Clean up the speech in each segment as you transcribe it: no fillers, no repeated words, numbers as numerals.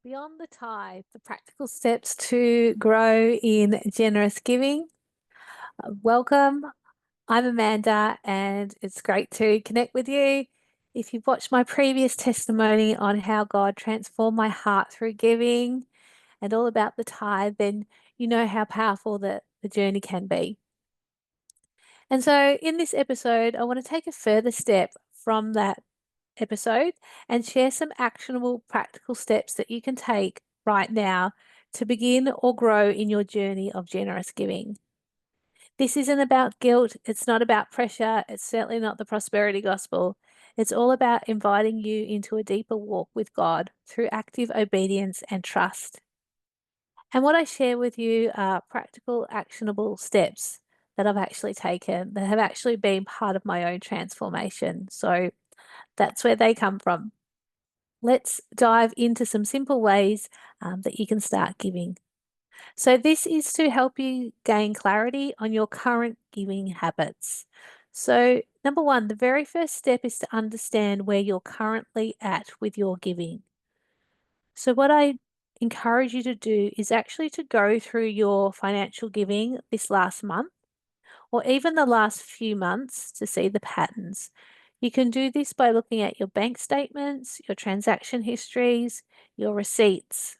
Beyond the tithe, the practical steps to grow in generous giving. Welcome. I'm Amanda, and it's great to connect with you. If you've watched my previous testimony on how God transformed my heart through giving and all about the tithe, then you know how powerful the journey can be. And so, in this episode, I want to take a further step from that episode and share some actionable practical steps that you can take right now to begin or grow in your journey of generous giving. This isn't about guilt. It's not about pressure. It's certainly not the prosperity gospel. It's all about inviting you into a deeper walk with God through active obedience and trust. And what I share with you are practical, actionable steps that I've actually taken that have actually been part of my own transformation. So that's where they come from. Let's dive into some simple ways that you can start giving. So, this is to help you gain clarity on your current giving habits. So, number one, the very first step is to understand where you're currently at with your giving. So, what I encourage you to do is actually to go through your financial giving this last month or even the last few months to see the patterns. You can do this by looking at your bank statements, your transaction histories, your receipts.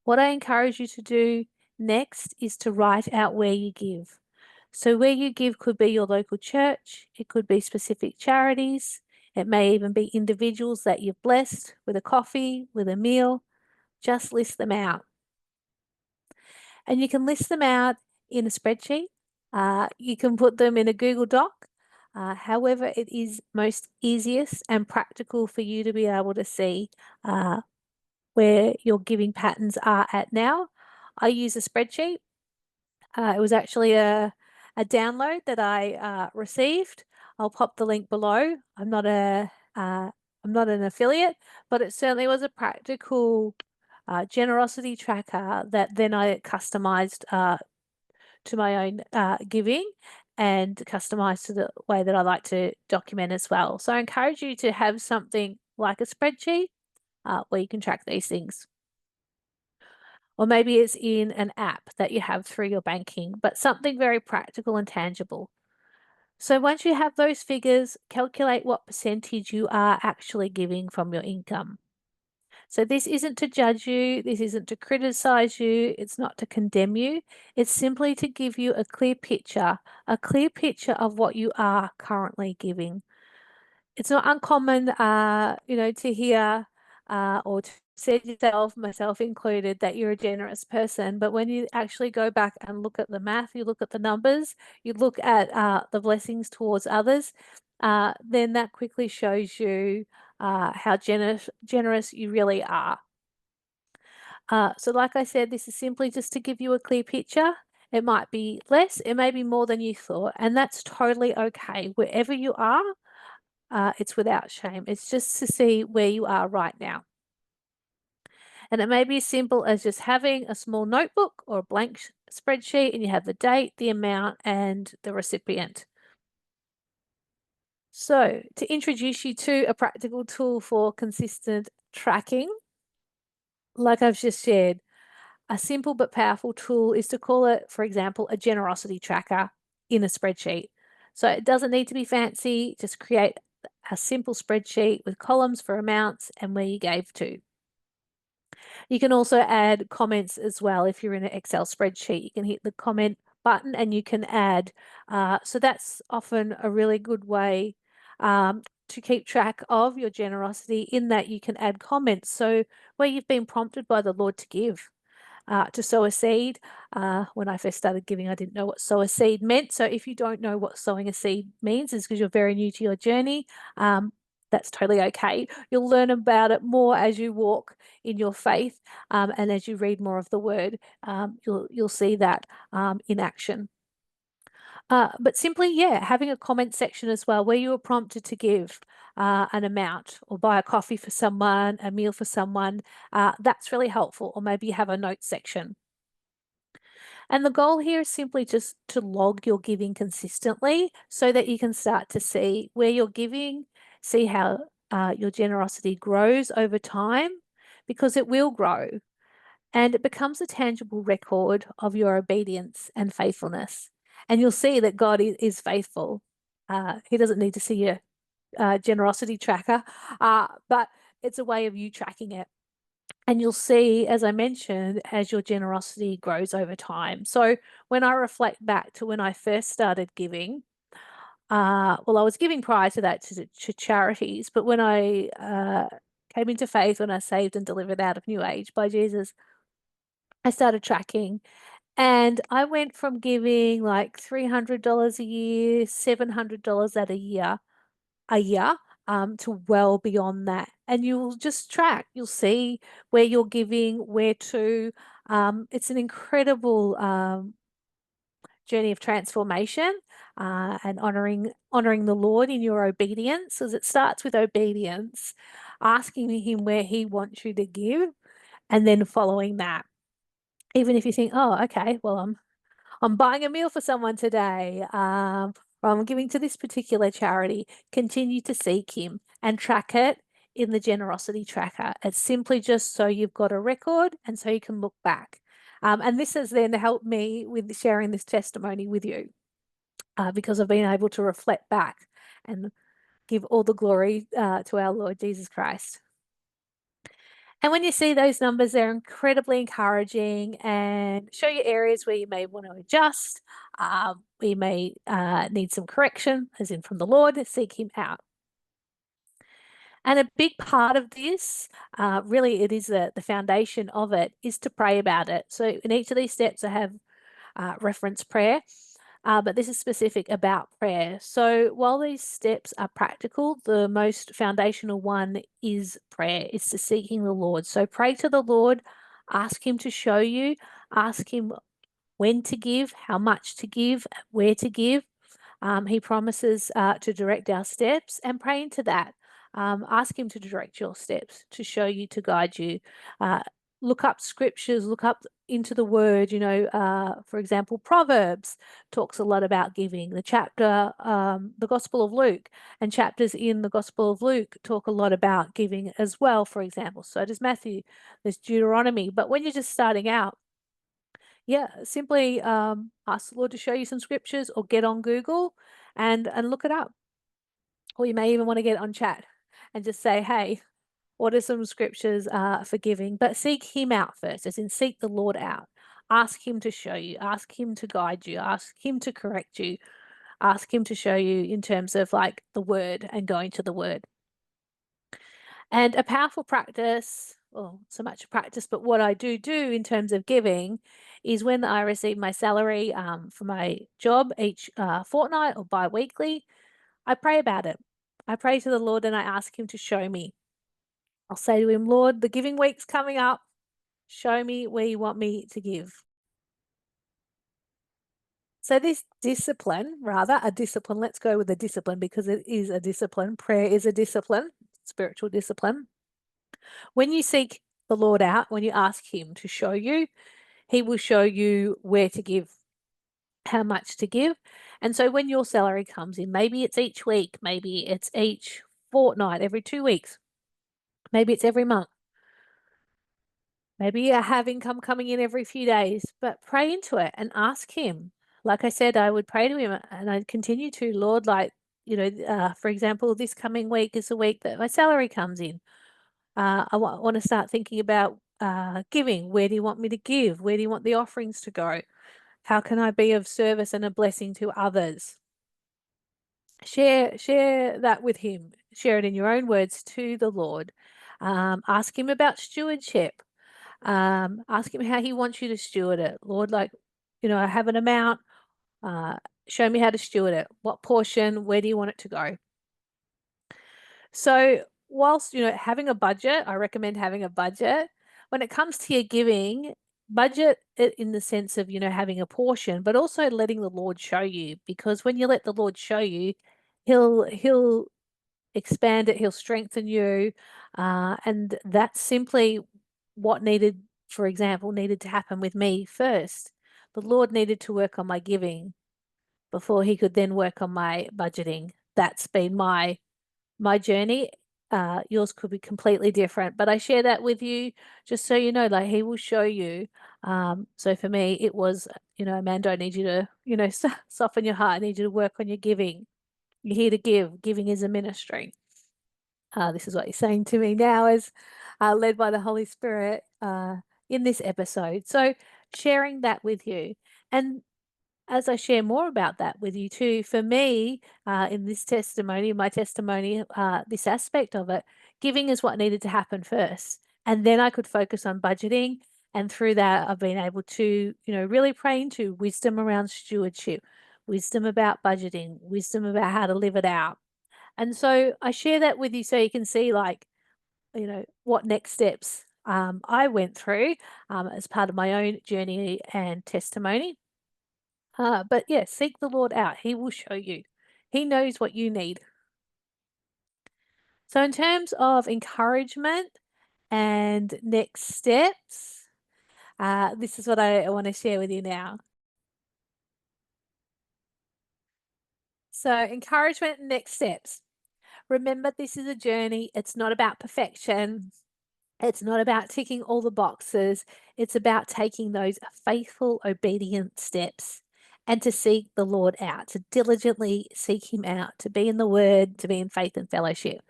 What I encourage you to do next is to write out where you give. So, where you give could be your local church, it could be specific charities, it may even be individuals that you've blessed with a coffee, with a meal. Just list them out. And you can list them out in a spreadsheet. You can put them in a Google Doc. However, it is most easiest and practical for you to be able to see where your giving patterns are at now. I use a spreadsheet. It was actually a download that I received. I'll pop the link below. I'm not an affiliate, but it certainly was a practical generosity tracker that then I customized to my own giving and customized to the way that I like to document as well. So I encourage you to have something like a spreadsheet where you can track these things. Or maybe it's in an app that you have through your banking, but something very practical and tangible. So once you have those figures, calculate what percentage you are actually giving from your income. So this isn't to judge you, this isn't to criticize you, it's not to condemn you. It's simply to give you a clear picture of what you are currently giving. It's not uncommon, to hear or to say yourself, myself included, that you're a generous person. But when you actually go back and look at the math, you look at the numbers, you look at the blessings towards others, then that quickly shows you how generous you really are. So like I said, this is simply just to give you a clear picture. It might be less, it may be more than you thought, and that's totally okay. Wherever you are, it's without shame. It's just to see where you are right now. And it may be as simple as just having a small notebook or a blank spreadsheet and you have the date, the amount, and the recipient. So, to introduce you to a practical tool for consistent tracking, like I've just shared, a simple but powerful tool is to call it, for example, a generosity tracker in a spreadsheet. So it doesn't need to be fancy, just create a simple spreadsheet with columns for amounts and where you gave to. You can also add comments as well. If you're in an Excel spreadsheet, you can hit the comment button and you can add. So that's often a really good way to keep track of your generosity, in that you can add comments. So where you've been prompted by the Lord to give. To sow a seed. When I first started giving, I didn't know what sow a seed meant. So if you don't know what sowing a seed means, it's because you're very new to your journey. That's totally okay. You'll learn about it more as you walk in your faith, and as you read more of the word, you'll see that in action. But simply, having a comment section as well where you are prompted to give an amount or buy a coffee for someone, a meal for someone, that's really helpful. Or maybe you have a notes section. And the goal here is simply just to log your giving consistently so that you can start to see where you're giving, see how your generosity grows over time. because it will grow and it becomes a tangible record of your obedience and faithfulness. And you'll see that God is faithful. He doesn't need to see your generosity tracker, but it's a way of you tracking it. And you'll see, as I mentioned, as your generosity grows over time. So when I reflect back to when I first started giving, well, I was giving prior to that to charities, but when I came into faith, when I saved and delivered out of New Age by Jesus, I started tracking, and I went from giving like $300 a year, $700 a year, to well beyond that. And you'll just track, you'll see where you're giving, where to. It's an incredible journey of transformation, and honoring the Lord in your obedience, as it starts with obedience, asking Him where He wants you to give, and then following that. Even if you think, oh, okay, well, I'm buying a meal for someone today, or I'm giving to this particular charity, continue to seek Him and track it in the generosity tracker. It's simply just so you've got a record and so you can look back. And this has then helped me with sharing this testimony with you, because I've been able to reflect back and give all the glory to our Lord Jesus Christ. And when you see those numbers, they're incredibly encouraging and show you areas where you may want to adjust, where you may need some correction, as in from the Lord. Seek Him out. And a big part of this, really, it is the foundation of it, is to pray about it. So in each of these steps, I have reference prayer. But this is specific about prayer. So while these steps are practical, the most foundational one is prayer. It's to seeking the Lord. So pray to the Lord, ask Him to show you, ask Him when to give, how much to give, where to give. He promises to direct our steps, and pray into that. Ask Him to direct your steps, to show you, to guide you. Look up scriptures, look up into the Word. For example, Proverbs talks a lot about giving. The chapter, the Gospel of Luke, and chapters in the Gospel of Luke talk a lot about giving as well, for example. So does Matthew, there's Deuteronomy. But when you're just starting out, yeah, simply ask the Lord to show you some scriptures, or get on Google and look it up. Or you may even want to get on chat and just say, hey, what are some scriptures for giving? But seek Him out first, as in seek the Lord out. Ask Him to show you, ask Him to guide you, ask Him to correct you, ask Him to show you in terms of like the Word and going to the Word. And a powerful practice, well, so much practice, but what I do in terms of giving is when I receive my salary for my job each fortnight or bi-weekly, I pray about it. I pray to the Lord and I ask Him to show me. I'll say to Him, Lord, the giving week's coming up. Show me where you want me to give. So this discipline, let's go with a discipline, because it is a discipline. Prayer is a discipline, spiritual discipline. When you seek the Lord out, when you ask Him to show you, He will show you where to give, how much to give. And so when your salary comes in, maybe it's each week, maybe it's each fortnight, every 2 weeks, maybe it's every month. Maybe you have income coming in every few days, but pray into it and ask Him. Like I said, I would pray to Him, and I'd continue to, Lord, for example, this coming week is the week that my salary comes in. I want to start thinking about giving. Where do you want me to give? Where do you want the offerings to go? How can I be of service and a blessing to others? Share that with Him. Share it in your own words to the Lord. Ask Him about stewardship. Ask Him how He wants you to steward it. Lord, I have an amount. Show me how to steward it. What portion? Where do you want it to go? So whilst, having a budget, I recommend having a budget. When it comes to your giving, budget it in the sense of, having a portion, but also letting the Lord show you, because when you let the Lord show you, He'll expand it, He'll strengthen you. And that's simply what for example, needed to happen with me first. The Lord needed to work on my giving before He could then work on my budgeting. That's been my journey. yours could be completely different, but I share that with you just so you know, like he will show you. So for me, it was, Amanda, I need you to, soften your heart. I need you to work on your giving. You're here to give. Giving is a ministry. This is what he's saying to me now as led by the Holy Spirit in this episode. So sharing that with you. And as I share more about that with you too, for me, in this testimony, my testimony, this aspect of it, giving is what needed to happen first. And then I could focus on budgeting. And through that, I've been able to, really pray into wisdom around stewardship, wisdom about budgeting, wisdom about how to live it out. And so I share that with you so you can see, like, what next steps I went through as part of my own journey and testimony. But yeah, seek the Lord out. He will show you. He knows what you need. So, in terms of encouragement and next steps, this is what I want to share with you now. So, encouragement and next steps. Remember, this is a journey. It's not about perfection. It's not about ticking all the boxes. It's about taking those faithful, obedient steps and to seek the Lord out, to diligently seek Him out, to be in the Word, to be in faith and fellowship.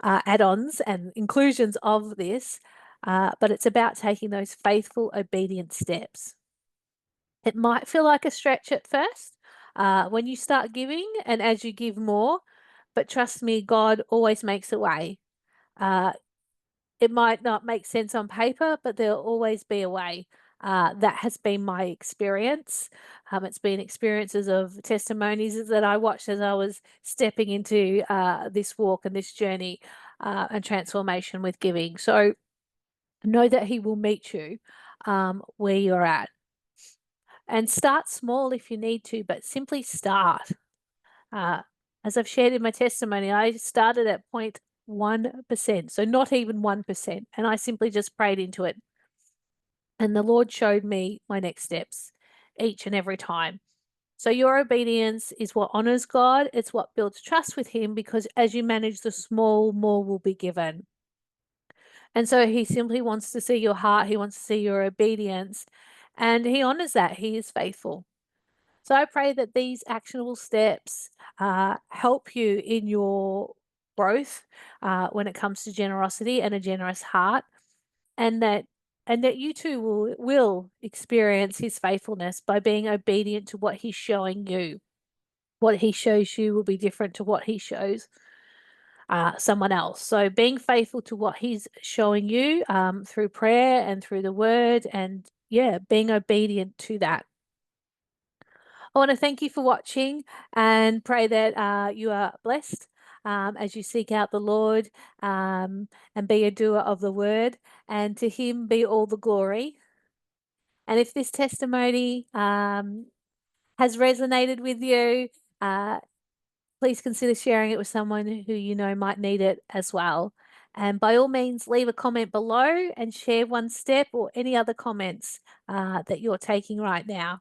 Add ons and inclusions of this, but it's about taking those faithful, obedient steps. It might feel like a stretch at first when you start giving and as you give more, but trust me, God always makes a way. It might not make sense on paper, but there'll always be a way. That has been my experience. It's been experiences of testimonies that I watched as I was stepping into this walk and this journey and transformation with giving. So know that He will meet you where you're at. And start small if you need to, but simply start. As I've shared in my testimony, I started at 0.1%, so not even 1%, and I simply just prayed into it. And the Lord showed me my next steps each and every time. So your obedience is what honors God. It's what builds trust with Him, because as you manage the small, more will be given. And so He simply wants to see your heart. He wants to see your obedience, and He honors that. He is faithful. So I pray that these actionable steps help you in your growth when it comes to generosity and a generous heart, and that you too will experience His faithfulness by being obedient to what He's showing you. What He shows you will be different to what He shows someone else. So being faithful to what He's showing you through prayer and through the Word, and being obedient to that. I want to thank you for watching and pray that you are blessed as you seek out the Lord and be a doer of the word, and to Him be all the glory. And if this testimony has resonated with you, please consider sharing it with someone who you know might need it as well. And by all means, leave a comment below and share one step or any other comments that you're taking right now.